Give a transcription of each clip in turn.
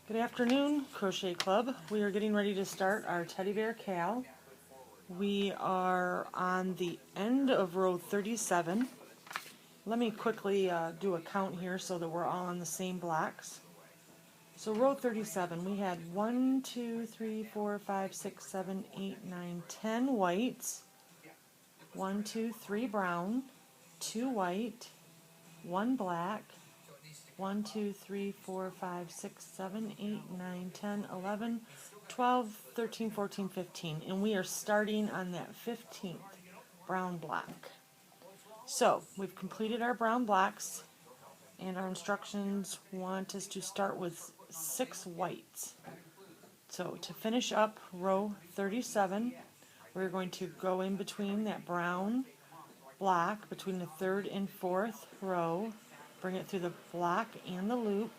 Good afternoon, Crochet Club. We are getting ready to start our Teddy Bear CAL. We are on the end of row 37. Let me quickly do a count here so that we're all on the same blocks. So row 37, we had 1, 2, 3, 4, 5, 6, 7, 8, 9, 10 whites, 1, 2, 3 brown, 2 white, 1 black, 1, 2, 3, 4, 5, 6, 7, 8, 9, 10, 11, 12, 13, 14, 15. And we are starting on that 15th brown block. So we've completed our brown blocks, and our instructions want us to start with 6 whites. So to finish up row 37, we're going to go in between that brown block, between the 3rd and 4th row, bring it through the block and the loop,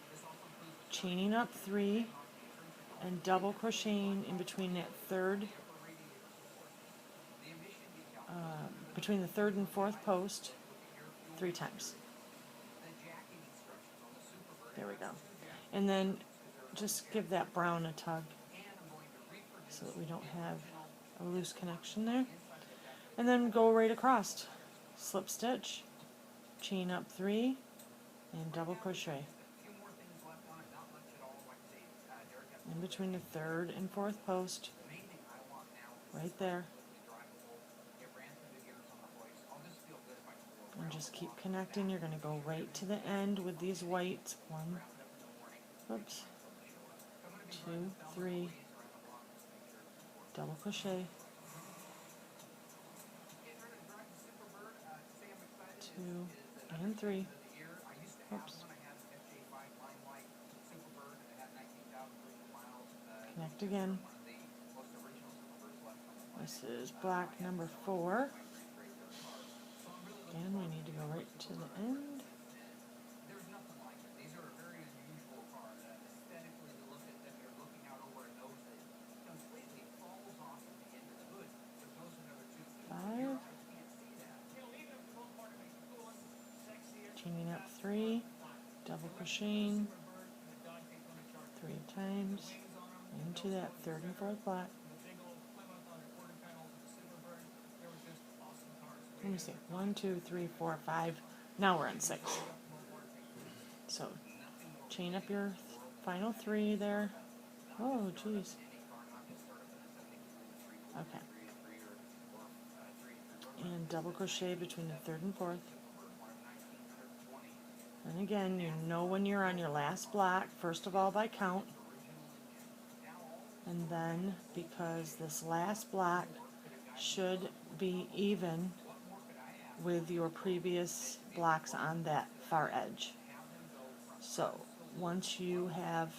chaining up 3 and double crocheting in between that between the 3rd and 4th post 3 times. There we go. And then just give that brown a tug so that we don't have a loose connection there. And then go right across. Slip stitch, chain up 3, and double crochet in between the 3rd and 4th post, right there. And just keep connecting. You're going to go right to the end with these whites. 1, oops, 2, 3, double crochet, 2 and 3, oops, connect again. This is block number 4. Again, we need to go right to the end. Chaining up 3, double crocheting 3 times into that 3rd and 4th block. Let me see, 1, 2, 3, 4, 5. Now we're on 6. So chain up your final 3 there. Oh, geez. Okay. And double crochet between the 3rd and 4th. And again, you know when you're on your last block, first of all by count, and then because this last block should be even with your previous blocks on that far edge. So once you have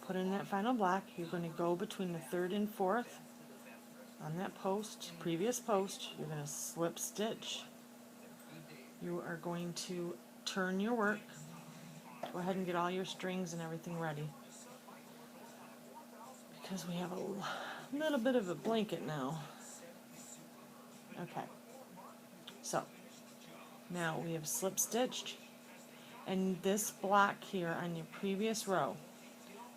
put in that final block, you're going to go between the 3rd and 4th on that post, previous post. You're going to slip stitch. You are going to turn your work. Go ahead and get all your strings and everything ready, because we have a little bit of a blanket now. Okay, so now we have slip stitched, and this block here on your previous row,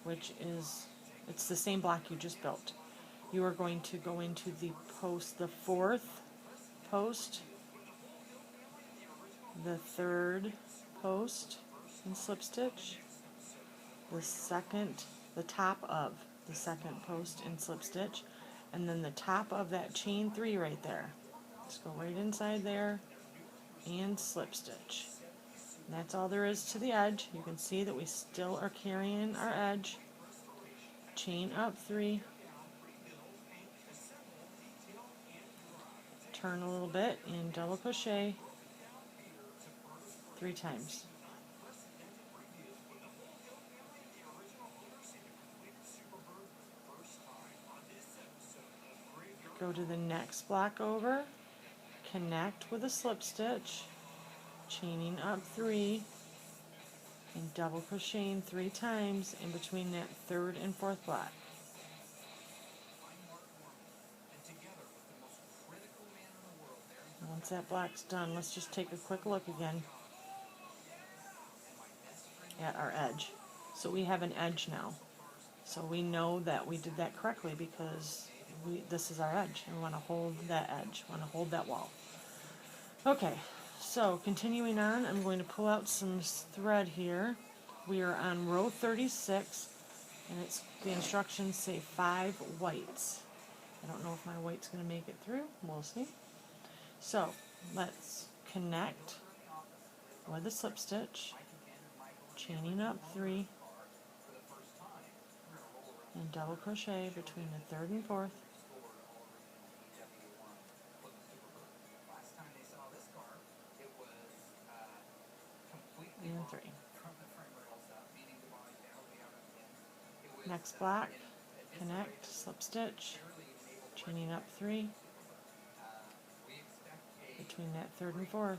which is, it's the same block you just built, you are going to go into the post, the 4th post, the 3rd post and slip stitch, the top of the 2nd post and slip stitch, and then the top of that chain 3 right there. Just go right inside there and slip stitch. And that's all there is to the edge. You can see that we still are carrying our edge. Chain up 3, turn a little bit and double crochet 3 times. Go to the next block over, connect with a slip stitch, chaining up 3, and double crocheting 3 times in between that 3rd and 4th block. Once that block's done, let's just take a quick look again at our edge. So we have an edge now. So we know that we did that correctly because this is our edge, and we want to hold that edge, want to hold that wall. Okay, so continuing on, I'm going to pull out some thread here. We are on row 36, and the instructions say 5 whites. I don't know if my white's going to make it through. We'll see. So let's connect with a slip stitch, chaining up 3, and double crochet between the 3rd and 4th, and 3. Next block, connect, slip stitch, chaining up 3 between that 3rd and 4th.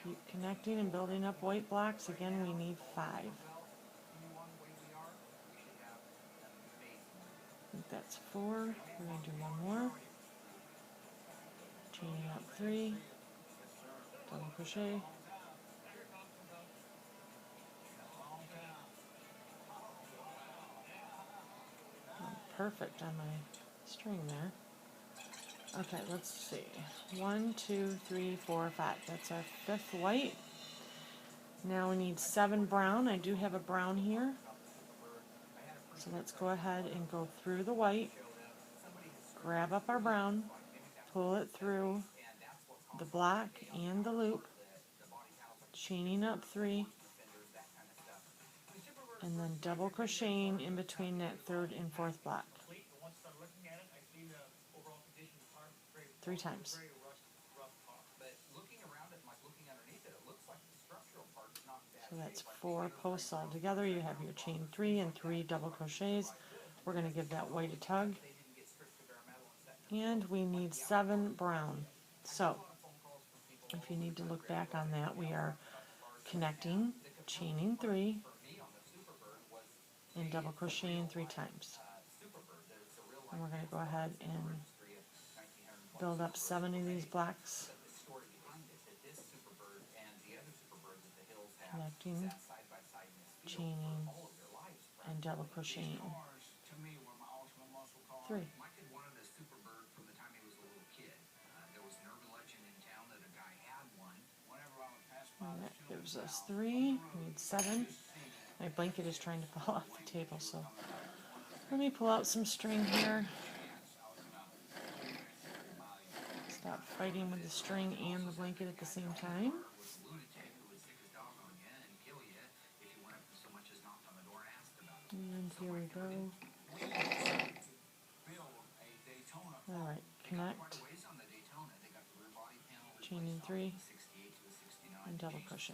Keep connecting and building up white blocks. Again, we need 5. I think that's 4. We're going to do one more. Chaining up 3, double crochet, perfect on my string there. Okay, let's see. 1, 2, 3, 4, 5. That's our 5th white. Now we need 7 brown. I do have a brown here. So let's go ahead and go through the white, grab up our brown, pull it through the block and the loop, chaining up 3, and then double crocheting in between that 3rd and 4th block. 3 times. So that's 4 posts all together. You have your chain 3 and 3 double crochets. We're going to give that white a tug. And we need 7 brown. So if you need to look back on that, we are connecting, chaining 3, and double crocheting 3 times. And we're going to go ahead and build up 7 of these blocks, connecting, chaining, and double crocheting 3. And that gives us 3. We need 7. My blanket is trying to fall off the table, so let me pull out some string here. Stop fighting with the string and the blanket at the same time. And here we go. Alright, connect, chaining 3, and double crochet.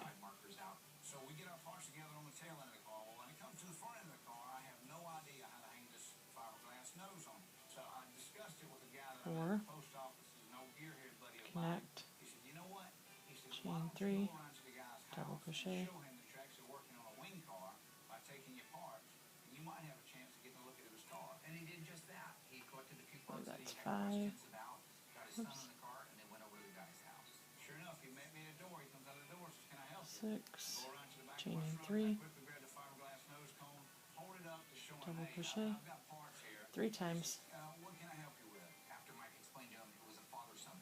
So we get our parts together on the tail end of the car. Well, when it comes to the front end of the car, I have no idea how to hang this fiberglass nose on it. So I discussed it with a guy that I met at the post office. He's an old gearhead buddy of mine. He said, you know what? He said, Chain 3, double crochet. show him the tracks of working on a wing car by taking your parts, and you might have a chance of getting a look at his car. And he did just that. He collected a few parts that he had questions about, got his son in the car, and then went over to the guy's house. Sure enough, he met me at the door. He comes out of the door and says, can I help you? 6, chaining 3, double crochet 3 times.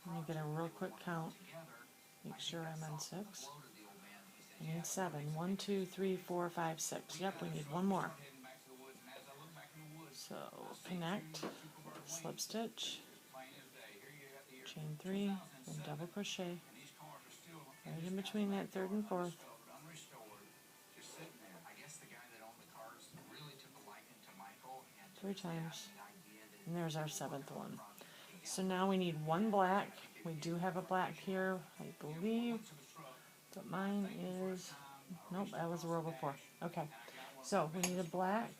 And you get a real quick count. Make sure I'm on 6. I need 7. 1, 2, 3, 4, 5, 6. Yep, we need one more. So connect, slip stitch, chain 3, then double crochet right in between that 3rd and 4th. 3 times, and there's our 7th one. So now we need 1 black. We do have a black here, I believe, but mine is, nope, that was a row before. Okay, so we need a black.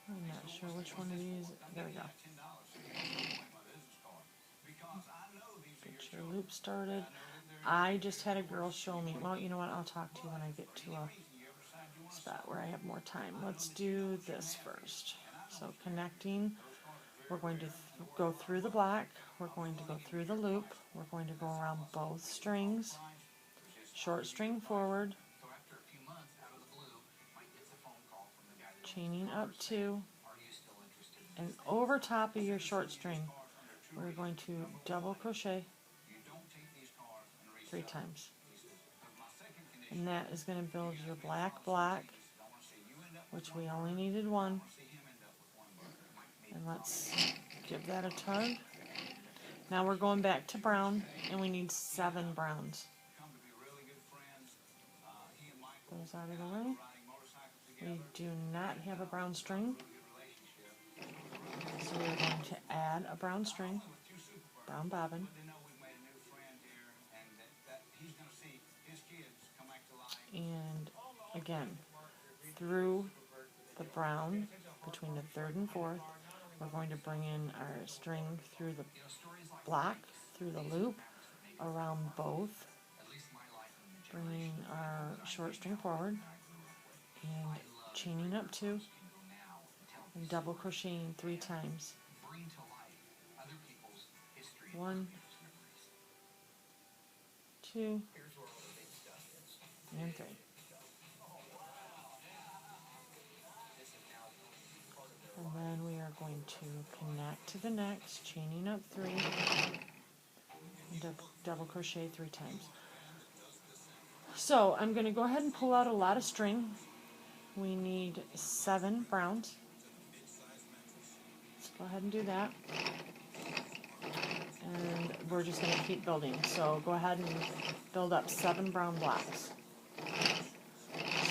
I'm not sure which one of these. There we go. Get your loop started. I just had a girl show me. Well, you know what? I'll talk to you when I get to a spot where I have more time. Let's do this first. So connecting We're going to go through the black, we're going to go through the loop, we're going to go around both strings, short string forward, chaining up 2, and over top of your short string, we're going to double crochet 3 times. And that is going to build your black block, which we only needed 1. And let's give that a tug. Now we're going back to brown, and we need 7 browns. Those out of the way. We do not have a brown string, so we're going to add a brown string, brown bobbin, and again, through the brown, between the 3rd and 4th, we're going to bring in our string through the block, through the loop, around both, bringing our short string forward, and chaining up 2, and double crocheting 3 times. 1, 2, and 3. And then we are going to connect to the next, chaining up 3, and double crochet 3 times. So I'm going to go ahead and pull out a lot of string. We need 7 browns. Let's go ahead and do that. And we're just going to keep building. So go ahead and build up 7 brown blocks.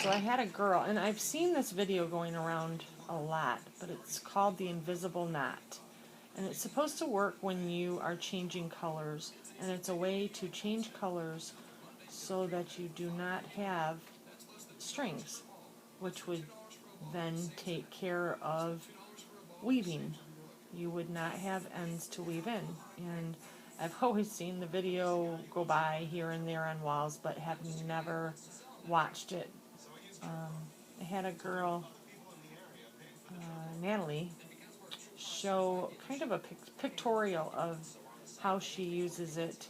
So I had a girl, and I've seen this video going around a lot, but it's called the invisible knot. And it's supposed to work when you are changing colors, and it's a way to change colors so that you do not have strings, which would then take care of weaving. You would not have ends to weave in. And I've always seen the video go by here and there on walls, but have never watched it. I had a girl, Natalie, show kind of a pictorial of how she uses it.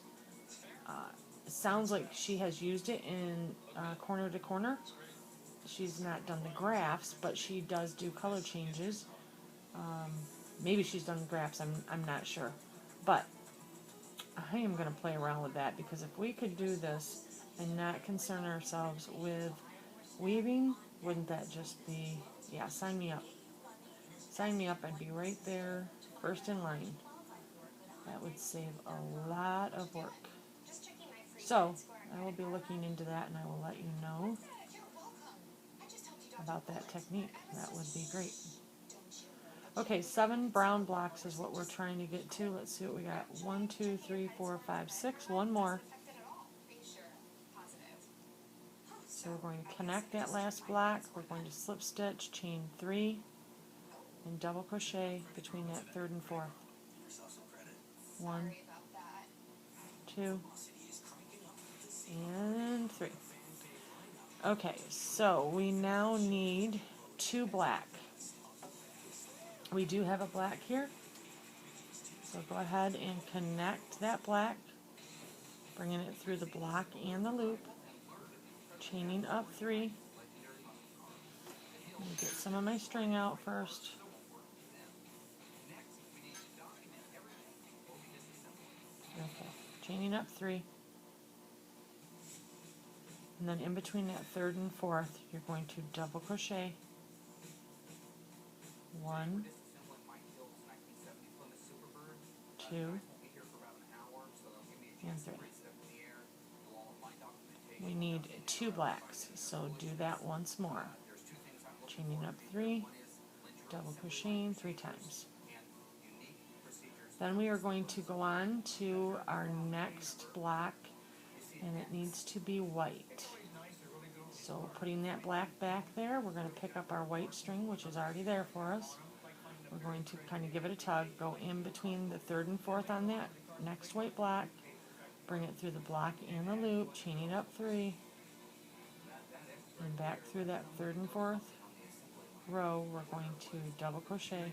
It sounds like she has used it in corner to corner. She's not done the graphs, but she does do color changes. Maybe she's done the graphs, I'm not sure. But I am going to play around with that, because if we could do this and not concern ourselves with weaving, wouldn't that just be, yeah, sign me up. Sign me up, I'd be right there, first in line. That would save a lot of work. So, I will be looking into that, and I will let you know about that technique. That would be great. Okay, 7 brown blocks is what we're trying to get to. Let's see what we got. 1, 2, 3, 4, 5, 6. One more. So we're going to connect that last block. We're going to slip stitch, chain 3, and double crochet between that 3rd and 4th. 1, 2, and 3. Okay, so we now need 2 black. We do have a black here, so go ahead and connect that black, bringing it through the block and the loop, chaining up 3. Let me get some of my string out first. Okay, chaining up 3. And then in between that 3rd and 4th, you're going to double crochet 1, 2, and 3. We need 2 blacks, so do that once more. Chaining up 3, double crocheting 3 times. Then we are going to go on to our next block, and it needs to be white. So putting that black back there, we're going to pick up our white string, which is already there for us. We're going to kind of give it a tug, go in between the 3rd and 4th on that next white block, bring it through the block and the loop, chaining up 3, and back through that 3rd and 4th row. We're going to double crochet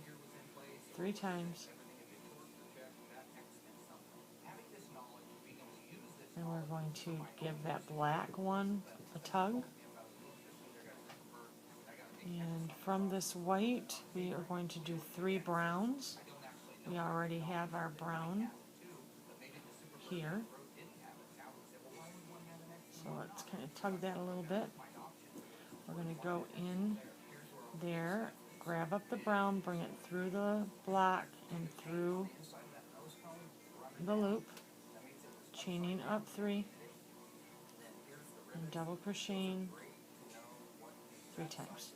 3 times. And we're going to give that black one a tug. And from this white, we are going to do 3 browns. We already have our brown here. So let's kind of tug that a little bit. We're going to go in there, grab up the brown, bring it through the block and through the loop, chaining up 3, and double crocheting 3 times.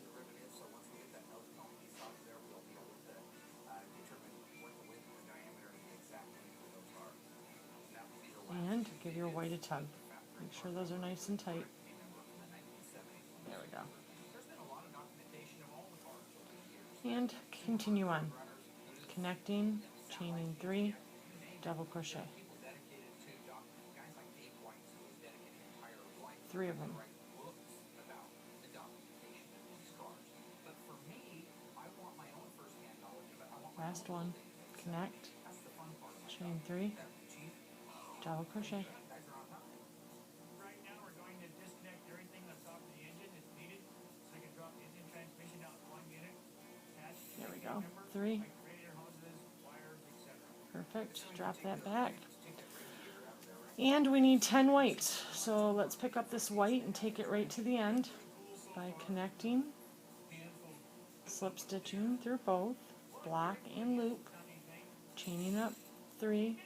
And give your white a tug. Make sure those are nice and tight. There we go. And continue on. Connecting, chaining 3, double crochet. 3 of them. Last one. Connect, chain 3, double crochet. There we go. 3. Perfect. Drop that back. And we need 10 whites. So let's pick up this white and take it right to the end by connecting, slip stitching through both, block and loop, chaining up 3,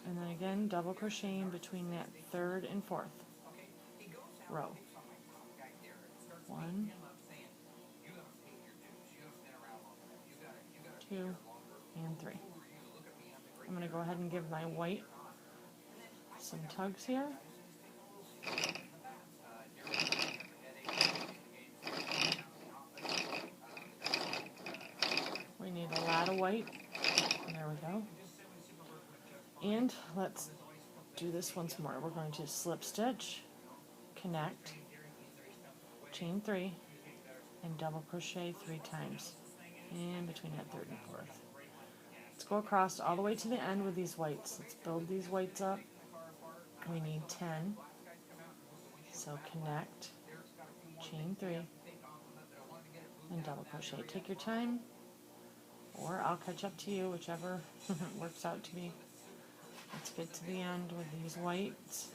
and then again double crocheting between that 3rd and 4th row. 1, 2, and 3. I'm going to go ahead and give my white some tugs here. We need a lot of white. There we go. And let's do this once more. We're going to slip stitch, connect, chain 3, and double crochet 3 times in between that 3rd and 4th. Let's go across all the way to the end with these whites. Let's build these whites up. We need 10. So connect, chain 3, and double crochet. Take your time, or I'll catch up to you, whichever works out to be. Let's get to the end with these whites.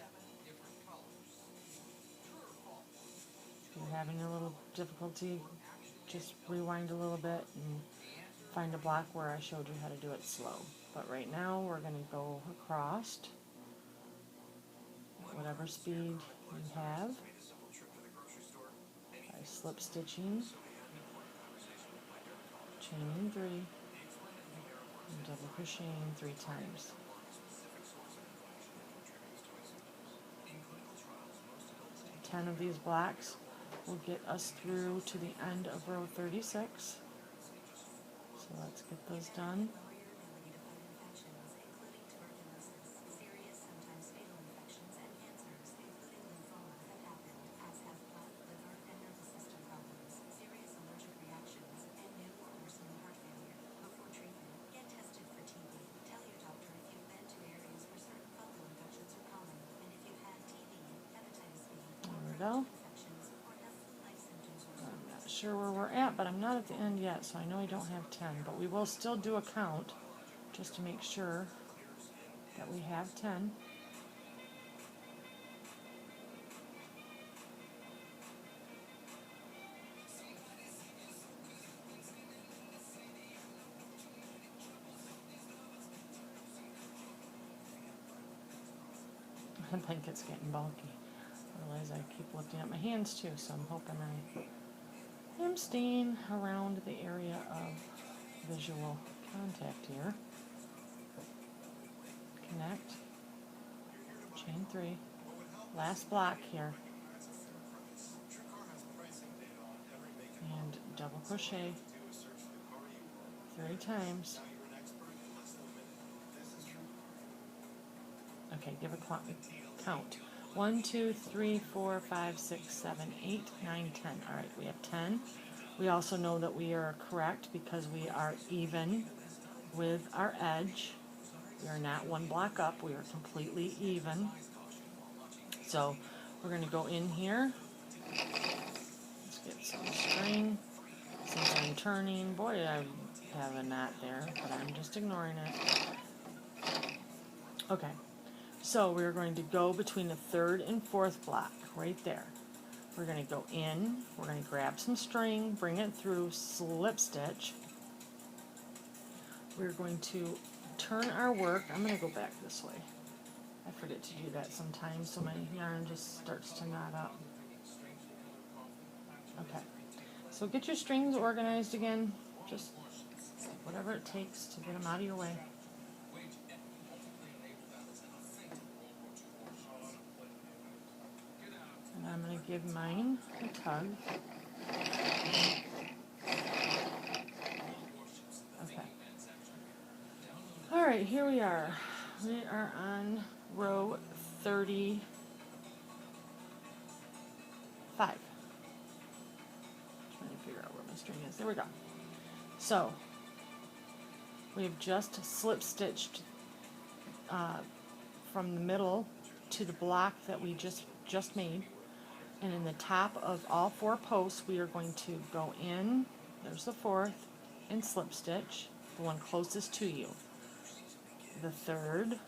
If you're having a little difficulty, just rewind a little bit and find a block where I showed you how to do it slow. But right now we're going to go across at whatever speed you have by slip stitching, chaining 3, and double crocheting 3 times. Ten of these blocks will get us through to the end of row 36. So let's get those done. There we go. Sure where we're at, but I'm not at the end yet, so I know I don't have 10, but we will still do a count just to make sure that we have 10. I think it's getting bulky. Otherwise I keep lifting up my hands too, so I'm hoping I'm staying around the area of visual contact here. Connect, chain 3, last block here, and double crochet 3 times. Okay, give a count. 1, 2, 3, 4, 5, 6, 7, 8, 9, 10. All right, we have 10. We also know that we are correct because we are even with our edge. We are not one block up, we are completely even. So we're going to go in here. Let's get some string. Since I'm turning, boy, I have a knot there, but I'm just ignoring it. Okay, so we're going to go between the third and fourth block, right there. We're going to go in, we're going to grab some string, bring it through, slip stitch. We're going to turn our work. I'm going to go back this way. I forget to do that sometimes, so my yarn just starts to knot up. Okay, so get your strings organized again, just whatever it takes to get them out of your way. And I'm going to give mine a tug. Okay. Alright, here we are. We are on row 35. Trying to figure out where my string is. There we go. So, we have just slip stitched from the middle to the block that we just made. And in the top of all 4 posts, we are going to go in, there's the 4th, and slip stitch, the one closest to you. The 3rd,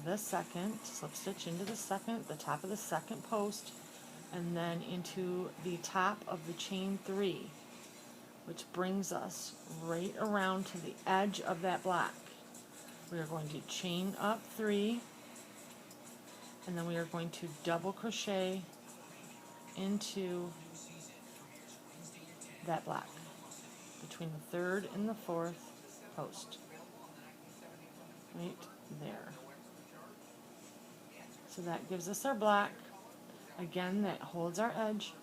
the 2nd, slip stitch into the 2nd, the top of the 2nd post, and then into the top of the chain 3, which brings us right around to the edge of that block. We are going to chain up 3, and then we are going to double crochet into that block between the 3rd and the 4th post, right there. So that gives us our block. Again, that holds our edge.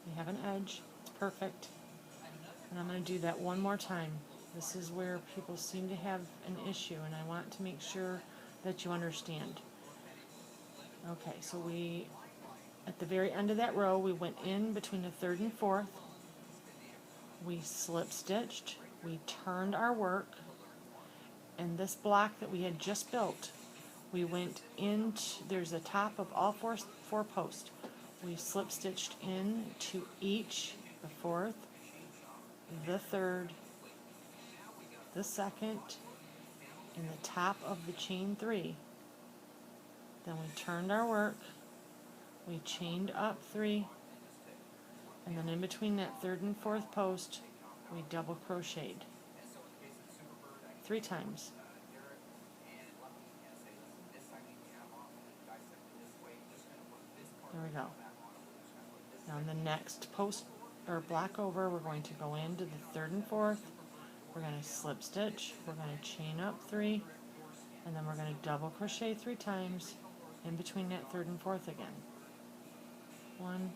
We have an edge. It's perfect. And I'm going to do that one more time. This is where people seem to have an issue, and I want to make sure that you understand. Okay, so we, at the very end of that row, we went in between the 3rd and 4th. We slip stitched. We turned our work. And this block that we had just built, we went into, there's a top of all four posts. We slip stitched into each, the 4th, the 3rd, the 2nd, and the top of the chain 3. Then we turned our work, we chained up 3, and then in between that 3rd and 4th post, we double crocheted 3 times. There we go. Now in the next post or block over, we're going to go into the 3rd and 4th. We're going to slip stitch. We're going to chain up 3, and then we're going to double crochet 3 times in between that 3rd and 4th again. 1,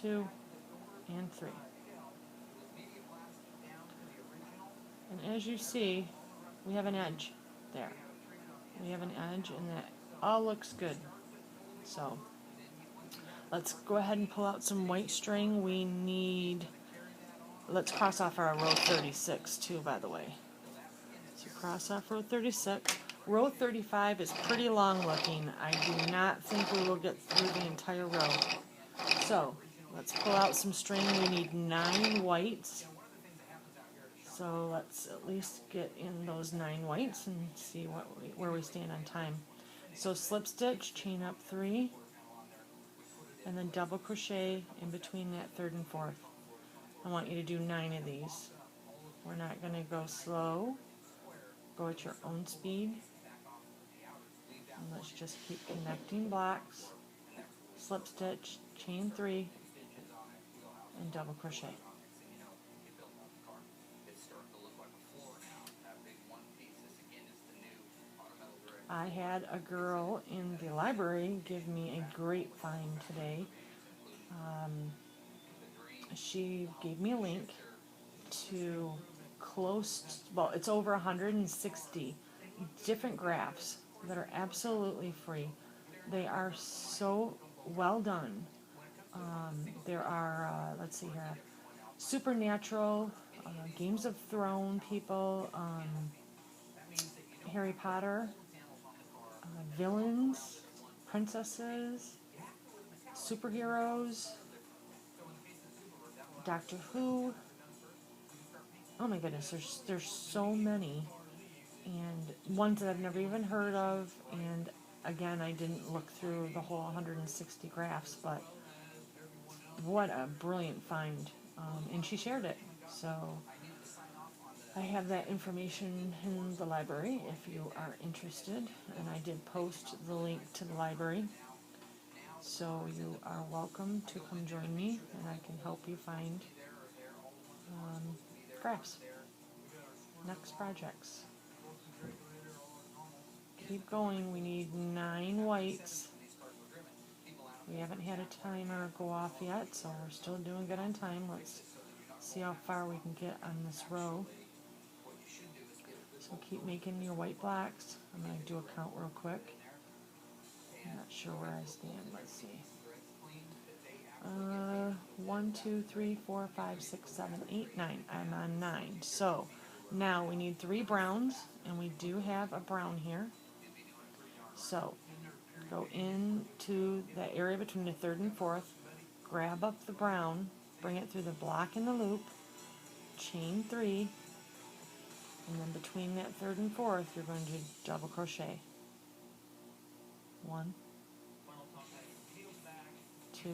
2, and 3. And as you see, we have an edge there. We have an edge, and that all looks good. So let's go ahead and pull out some white string. We need, let's cross off our row 36 too, by the way. So cross off row 36. Row 35 is pretty long looking. I do not think we will get through the entire row. So let's pull out some string. We need 9 whites. So let's at least get in those 9 whites and see where we stand on time. So slip stitch, chain up 3, and then double crochet in between that 3rd and 4th. I want you to do 9 of these. We're not going to go slow. Go at your own speed. And let's just keep connecting blocks. Slip stitch, chain 3, and double crochet. I had a girl in the library give me a great find today. She gave me a link to well, it's over 160 different graphs that are absolutely free. They are so well done. There are, let's see here, supernatural, Games of Thrones people, Harry Potter, villains, princesses, superheroes, Doctor Who. Oh my goodness, there's so many, and ones that I've never even heard of. And again, I didn't look through the whole 160 graphs, but what a brilliant find. And she shared it, so I have that information in the library if you are interested, and I did post the link to the library, so you are welcome to come join me and I can help you find graphs. Next projects. Keep going. We need 9 whites. We haven't had a timer go off yet, so we're still doing good on time. Let's see how far we can get on this row. So keep making your white blocks. I'm going to do a count real quick. I'm not sure where I stand. Let's see. 1, 2, 3, 4, 5, 6, 7, 8, 9. I'm on 9. So now we need 3 browns, and we do have a brown here. So go into the area between the 3rd and 4th, grab up the brown, bring it through the block and the loop, chain 3, and then between that 3rd and 4th, you're going to double crochet. 1, 2,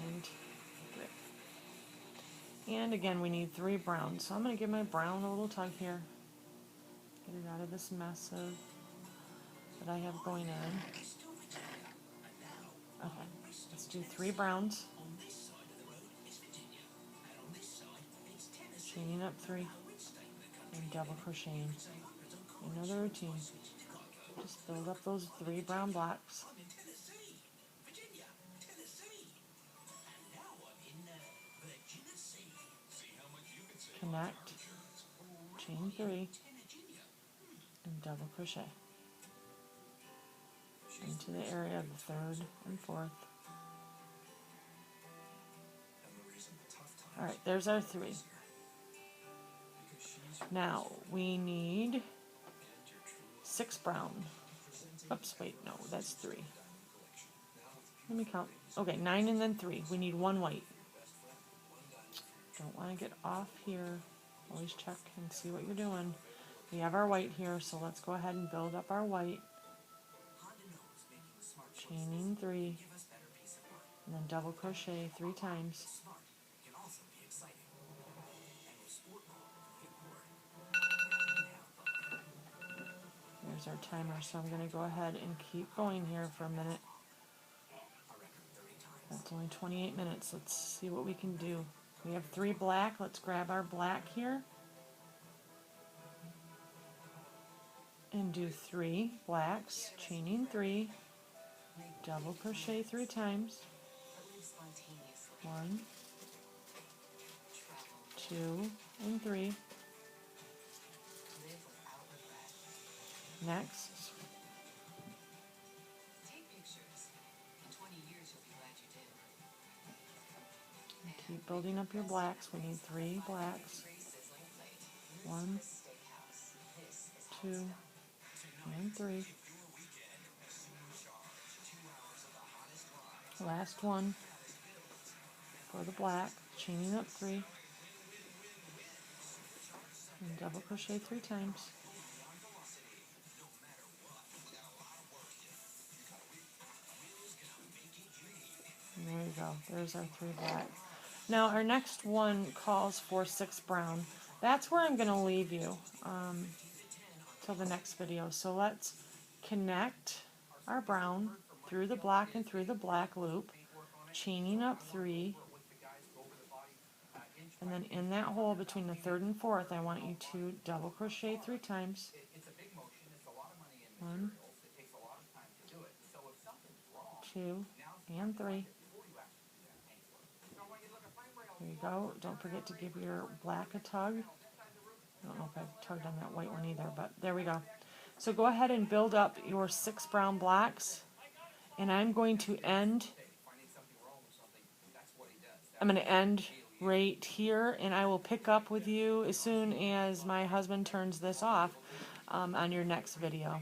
and 3. And again, we need 3 browns. So I'm going to give my brown a little tug here. Get it out of this mess that I have going on. Okay, let's do 3 browns. Chaining up 3 and double crocheting. Another routine. Just build up those 3 brown blocks. Connect, chain 3, and double crochet into the area of the 3rd and 4th. Alright, there's our 3. Now we need 6 brown. Oops, wait, no, that's 3. Let me count. Okay, 9 and then 3. We need 1 white. Don't want to get off here. Always check and see what you're doing. We have our white here, so let's go ahead and build up our white. Chaining 3, and then double crochet 3 times. There's our timer, so I'm going to go ahead and keep going here for a minute. That's only 28 minutes. Let's see what we can do. We have 3 black. Let's grab our black here and do 3 blacks, chaining 3, double crochet 3 times. 1, 2, and 3. Next. Keep building up your blacks. We need 3 blacks. 1, 2, and 3. Last one for the black, chaining up 3, and double crochet 3 times. And there you go. There's our 3 black. Now our next one calls for 6 brown. That's where I'm going to leave you till the next video. So let's connect our brown through the block and through the black loop, chaining up 3, and then in that hole between the 3rd and 4th, I want you to double crochet 3 times. 1, 2, and 3. There you go. Don't forget to give your black a tug. I don't know if I've tugged on that white one either, but there we go. So go ahead and build up your 6 brown blocks, and I'm going to end I'm going to end right here, and I will pick up with you as soon as my husband turns this off on your next video.